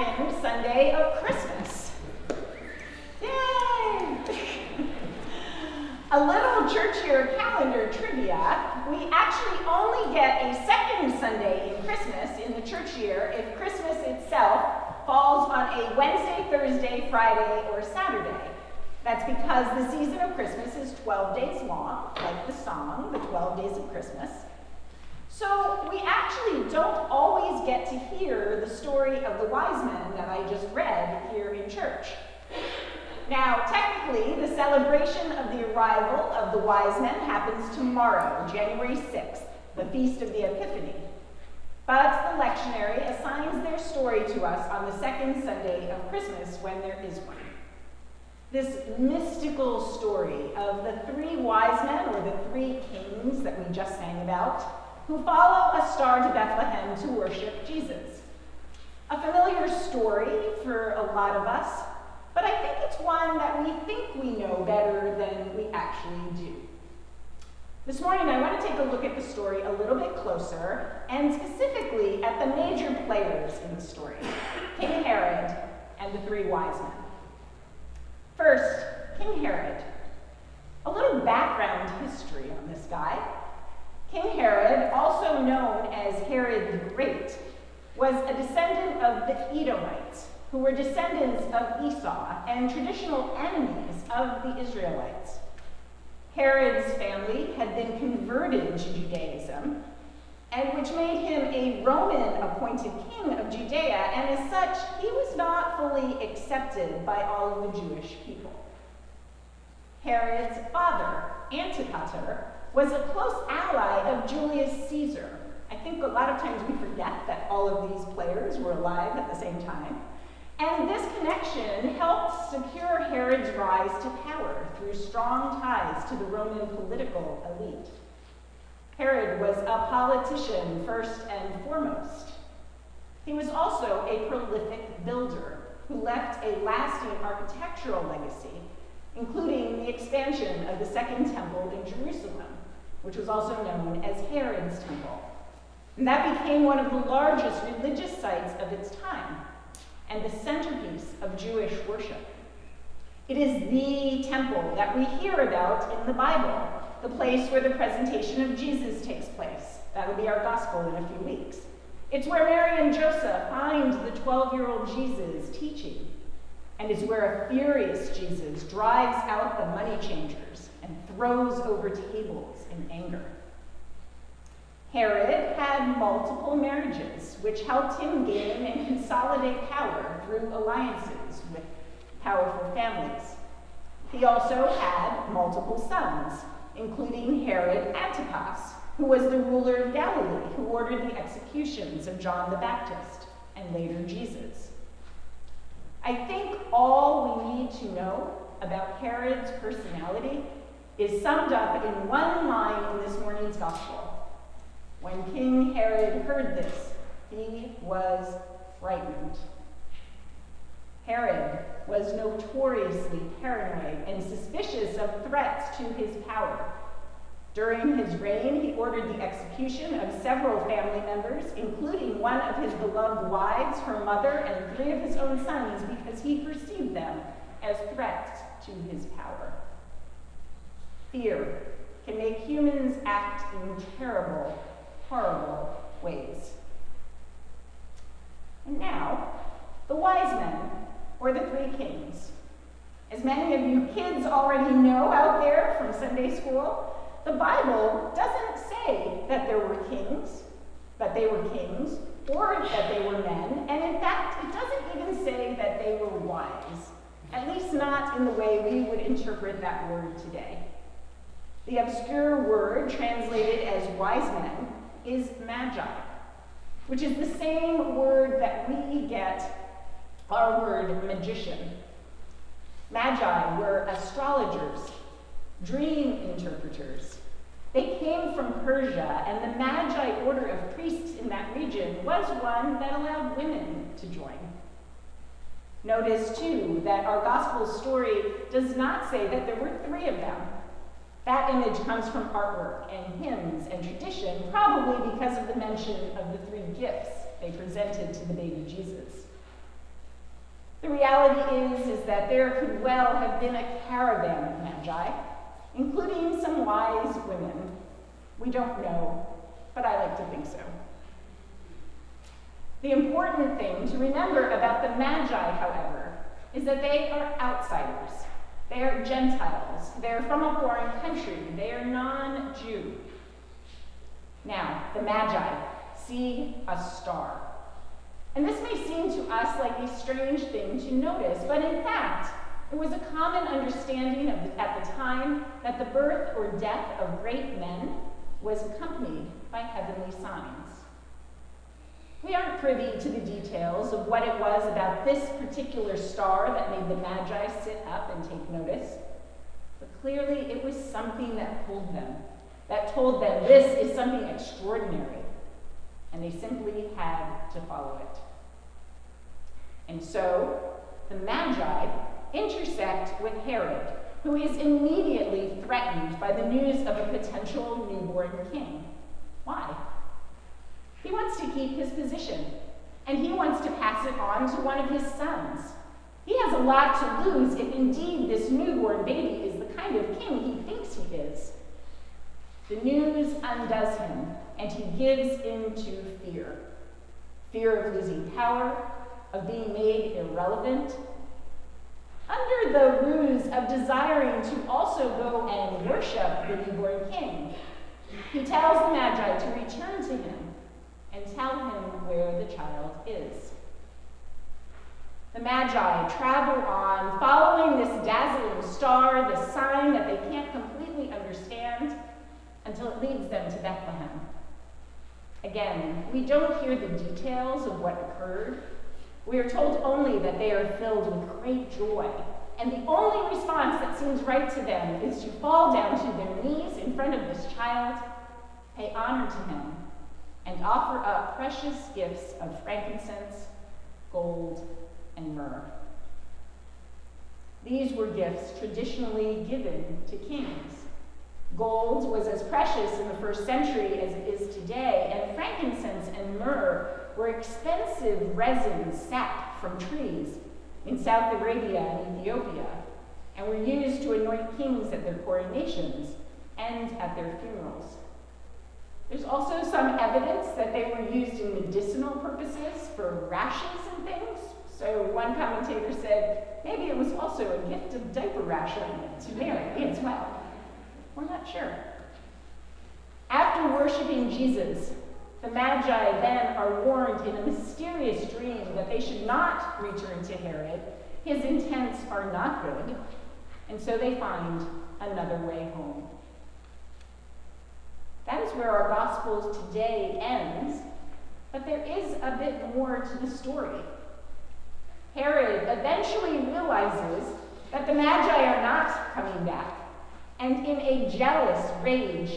second Sunday of Christmas. Yay! A little church year calendar trivia. We actually only get a second Sunday in Christmas in the church year if Christmas itself falls on a Wednesday, Thursday, Friday, or Saturday. That's because the season of Christmas is 12 days long, like the song, the 12 Days of Christmas. So we actually don't always get to hear the story of the wise men that I just read here in church. Now, technically, the celebration of the arrival of the wise men happens tomorrow, January 6th, the Feast of the Epiphany. But the lectionary assigns their story to us on the second Sunday of Christmas when there is one. This mystical story of the three wise men, or the three kings that we just sang about, who follow a star to Bethlehem to worship Jesus. A familiar story for a lot of us, but I think it's one that we think we know better than we actually do. This morning I want to take a look at the story a little bit closer, and specifically at the major players in the story, King Herod and the three wise men. First, King Herod. A little background history on this guy. King Herod, also known as Herod the Great, was a descendant of the Edomites, who were descendants of Esau and traditional enemies of the Israelites. Herod's family had been converted to Judaism, and which made him a Roman-appointed king of Judea, and as such, he was not fully accepted by all of the Jewish people. Herod's father, Antipater, was a close ally of Julius Caesar. I think a lot of times we forget that all of these players were alive at the same time. And this connection helped secure Herod's rise to power through strong ties to the Roman political elite. Herod was a politician first and foremost. He was also a prolific builder who left a lasting architectural legacy, including the expansion of the Second Temple in Jerusalem, which was also known as Herod's Temple. And that became one of the largest religious sites of its time and the centerpiece of Jewish worship. It is the temple that we hear about in the Bible, the place where the presentation of Jesus takes place. That will be our gospel in a few weeks. It's where Mary and Joseph find the 12-year-old Jesus teaching, and it's where a furious Jesus drives out the money changers and throws over tables in anger. Herod had multiple marriages, which helped him gain and consolidate power through alliances with powerful families. He also had multiple sons, including Herod Antipas, who was the ruler of Galilee, who ordered the executions of John the Baptist and later Jesus. I think all we need to know about Herod's personality is summed up in one line in this morning's gospel. When King Herod heard this, he was frightened. Herod was notoriously paranoid and suspicious of threats to his power. During his reign, he ordered the execution of several family members, including one of his beloved wives, her mother, and 3 of his own sons, because he perceived them as threats to his power. Fear can make humans act in terrible, horrible ways. And now, the wise men, or the 3 kings. As many of you kids already know out there from Sunday school, the Bible doesn't say that there were kings, but they were kings, or that they were men, and in fact, it doesn't even say that they were wise, at least not in the way we would interpret that word today. The obscure word translated as wise men is magi, which is the same word that we get our word magician. Magi were astrologers, dream interpreters. They came from Persia, and the Magi order of priests in that region was one that allowed women to join. Notice, too, that our gospel story does not say that there were 3 of them. That image comes from artwork and hymns and tradition, probably because of the mention of the 3 gifts they presented to the baby Jesus. The reality is that there could well have been a caravan of magi, including some wise women. We don't know, but I like to think so. The important thing to remember about the Magi, however, is that they are outsiders. They are Gentiles. They're from a foreign country. They are non-Jew. Now, the Magi see a star. And this may seem to us like a strange thing to notice, but in fact, it was a common understanding at the time that the birth or death of great men was accompanied by heavenly signs. We aren't privy to the details of what it was about this particular star that made the Magi sit up and take notice, but clearly it was something that pulled them, that told them this is something extraordinary, and they simply had to follow it. And so, the Magi intersect with Herod, who is immediately threatened by the news of a potential newborn king. Why? He wants to keep his position, and he wants to pass it on to one of his sons. He has a lot to lose if indeed this newborn baby is the kind of king he thinks he is. The news undoes him, and he gives into fear. Fear of losing power, of being made irrelevant, under the ruse of desiring to also go and worship the newborn king. He tells the Magi to return to him and tell him where the child is. The Magi travel on, following this dazzling star, this sign that they can't completely understand, until it leads them to Bethlehem. Again, we don't hear the details of what occurred. We are told only that they are filled with great joy, and the only response that seems right to them is to fall down to their knees in front of this child, pay honor to him, and offer up precious gifts of frankincense, gold, and myrrh. These were gifts traditionally given to kings. Gold was as precious in the first century as it is today, and frankincense and myrrh were expensive resin sap from trees in South Arabia and Ethiopia, and were used to anoint kings at their coronations and at their funerals. There's also some evidence that they were used in medicinal purposes for rashes and things. So one commentator said maybe it was also a gift of diaper rationing to Mary as well. We're not sure. After worshiping Jesus, the Magi then are warned in a mysterious dream that they should not return to Herod. His intents are not good, and so they find another way home. That is where our Gospel today ends, but there is a bit more to the story. Herod eventually realizes that the Magi are not coming back, and in a jealous rage,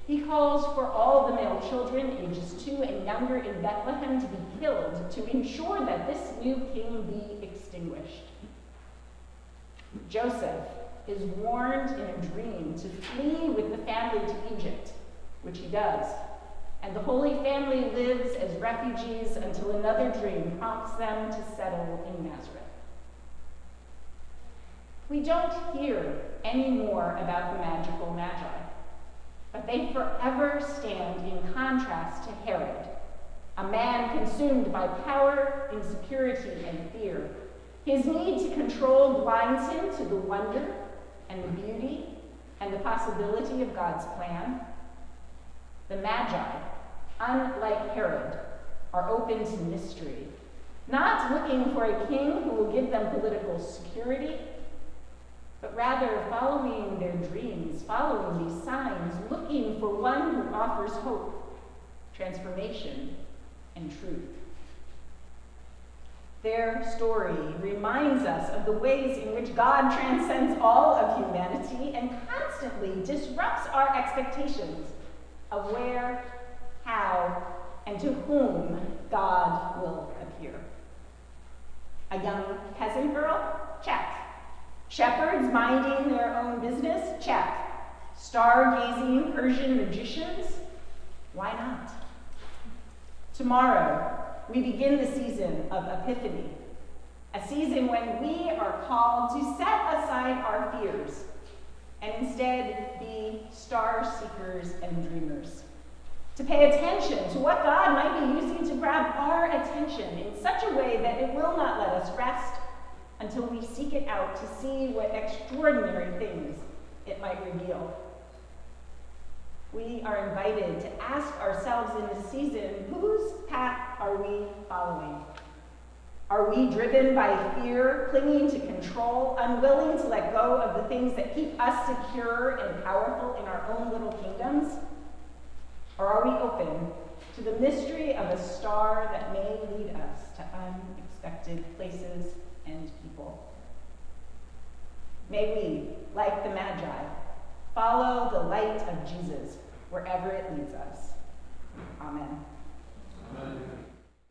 he calls for all the male children ages 2 and younger in Bethlehem to be killed to ensure that this new king be extinguished. Joseph is warned in a dream to flee with the family to Egypt, which he does, and the Holy Family lives as refugees until another dream prompts them to settle in Nazareth. We don't hear any more about the magical Magi, but they forever stand in contrast to Herod, a man consumed by power, insecurity, and fear. His need to control blinds him to the wonder and the beauty and the possibility of God's plan. The Magi, unlike Herod, are open to mystery, not looking for a king who will give them political security, but rather following their dreams, following these signs, looking for one who offers hope, transformation, and truth. Their story reminds us of the ways in which God transcends all of humanity and constantly disrupts our expectations of where, how, and to whom God will appear. A young peasant girl? Check. Shepherds minding their own business? Check. Star-gazing Persian magicians? Why not? Tomorrow, we begin the season of Epiphany, A season when we are called to set aside our fears and instead be star seekers and dreamers. To pay attention to what God might be using to grab our attention in such a way that it will not let us rest until we seek it out to see what extraordinary things it might reveal. We are invited to ask ourselves in this season, whose path are we following? Are we driven by fear, clinging to control, unwilling to let go of the things that keep us secure and powerful in our own little kingdoms? Or are we open to the mystery of a star that may lead us to unexpected places and people? May we, like the Magi, follow the light of Jesus wherever it leads us. Amen. Amen.